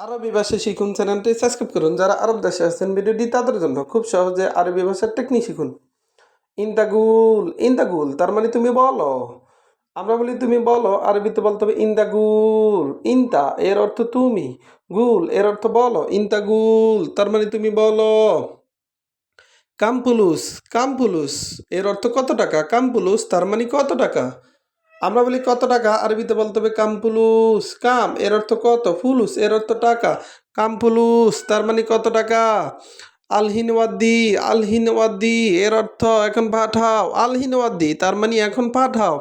আরবি ভাষা শিখুন চ্যানেলটি সাবস্ক্রাইব করুন। যারা আরব দেশে আছেন ভিডিওটি তাদের জন্য খুব সহজে আরবি ভাষার টেকনিক শিখুন। ইন্দাগুল ইন্দাগুল তার মানে তুমি বলো। আমরা বলি তুমি বলো, আরবিতে বলতে হবে ইন্দাগুল। ইন্তা এর অর্থ তুমি, গুল এর অর্থ বলো। ইন্তাগুল তার মানে তুমি বলো। কামপুলুস কামপুলুস এর অর্থ কত টাকা। কামপুলুস তার মানে কত টাকা। আমরা বলি কত টাকা, আরবিতে বলতে হবে কামপুলুস। কাম এর অর্থ কত, ফুলুস এর অর্থ টাকা। কামপুলুস তার মানে কত টাকা। আলহিনওয়াদ্দি আলহিনওয়াদ্দি এর অর্থ এখন পাঠাও। আলহিনওয়াদ্দি তার মানে এখন পাঠাও।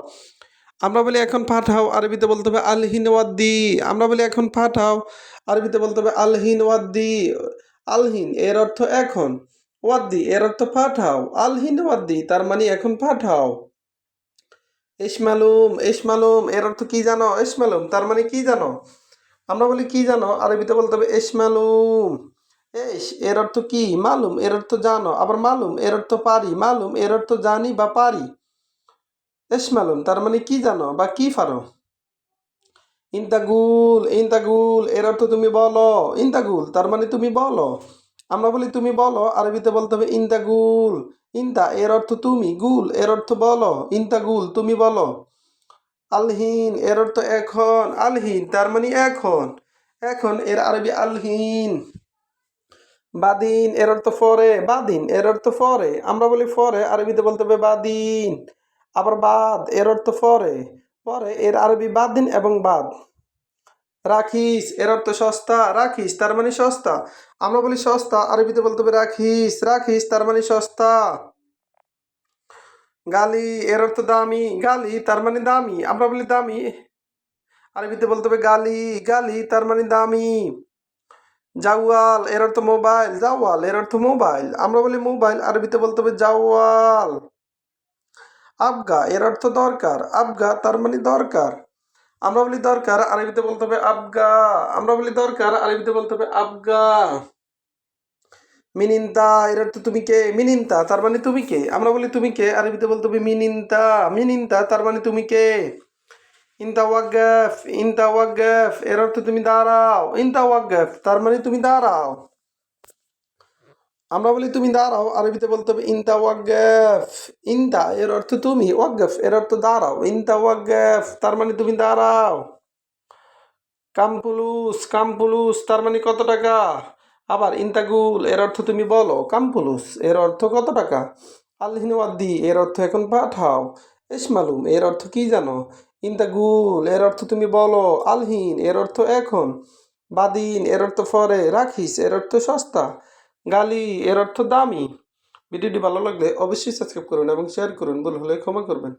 আমরা বলি এখন পাঠাও, আরবিতে বলতে হবে আলহিনওয়াদ্দি। আমরা বলি এখন পাঠাও, আরবিতে বলতে হবে আলহিনওয়াদ্দি। আলহিন এর অর্থ এখন, ওয়াদ্দি এর অর্থ পাঠাও। আলহিনওয়াদ্দি তার মানে এখন পাঠাও। ইসমালুম ইসমালুম এর অর্থ কি জানো। ইসমালুম তার মানে কি জানো। আমরা বলি কি জানো, আরবিতে বলতে হবে ইসমালুম। এস এর অর্থ কি, মালুম এর অর্থ জানো, আবার মালুম এর অর্থ পারি, মালুম এর অর্থ জানি বা পারি। ইসমালুম তার মানে কি জানো বা কি পারো। ইন্তাগুল ইন্তাগুল এর অর্থ তুমি বলো। ইন্তাগুল তার মানে তুমি বলো। আমরা বলি তুমি বলো, আরবিতে বলতে হবে ইন্তাগুল। ইন্তা এর অর্থ তুমি, গুল এর অর্থ বলো। ইন্তাগুল তুমি বলো। আলহিন এর অর্থ এখন। আলহিন তার মানে এখন, এখন এর আরবি আলহিন। বাদিন এর অর্থ পরে, বাদিন এর অর্থ পরে। আমরা বলি পরে, আরবিতে বলতে হবে বাদিন। আবার বাদ এর অর্থ পরে, পরে এর আরবি বাদিন এবং বাদ। রাখিস এর অর্থ সস্তা। রাখিস তার মানে সস্তা। আমরা বলি সস্তা, আরবিতে বলতে হবে রাখিস। রাখিস তার মানে সস্তা। গালি এর অর্থ দামি। গালি তার মানে দামি। আমরা বলি দামি, আরবিতে বলতে হবে গালি। গালি তার মানে দামি। জাওয়াল এর অর্থ মোবাইল। জাওয়াল এর অর্থ মোবাইল। আমরা বলি মোবাইল, আরবিতে বলতে হবে জাওয়াল। আবগা এর অর্থ দরকার। আবগা তার মানে দরকার। আমরা বলি দরকার, আরবিতে বলতে হবে আবগা। আমরা বলি দরকার, আরবিতে বলতে হবে আবগা। মিনিন্তা এর অর্থ তুমি কে। মিনিন্তা তার মানে তুমি কে। আমরা বলি তুমি কে, আরবিতে বলতে হবে মিনিন্তা। মিনিন্তা তার মানে তুমি কে। ইনতা ওয়াকফ ইনতা ওয়াকফ এর অর্থ তুমি দাঁড়াও। ইনতা ওয়াকফ তার মানে তুমি দাঁড়াও। আমরা বলি তুমি দাঁড়াও, আরবিতে বলতে হবে ইনতা ওয়াকফ। ইনতা এর অর্থ তুমি, ওয়াকফ এর অর্থ দাঁড়াও। ইনতা ওয়াকফ তার মানে তুমি দাঁড়াও। কামপুলুস কামপুলুস তার মানে কত টাকা। আবার ইন্তাগুল এর অর্থ তুমি বলো। কামপুলুস এর অর্থ কত টাকা। আলহিনওয়াদ্দি এর অর্থ এখন পাঠাও। ইসমালুম এর অর্থ কি জানো। ইন্তাগুল এর অর্থ তুমি বলো। আলহিন এর অর্থ এখন। বাদিন এর অর্থ পরে। রাখিস এর অর্থ সস্তা। গালি এর অর্থ দামি। ভিডিওটি ভালো লাগলে অবশ্যই সাবস্ক্রাইব করুন এবং শেয়ার করুন। ভুল হলে ক্ষমা করবেন।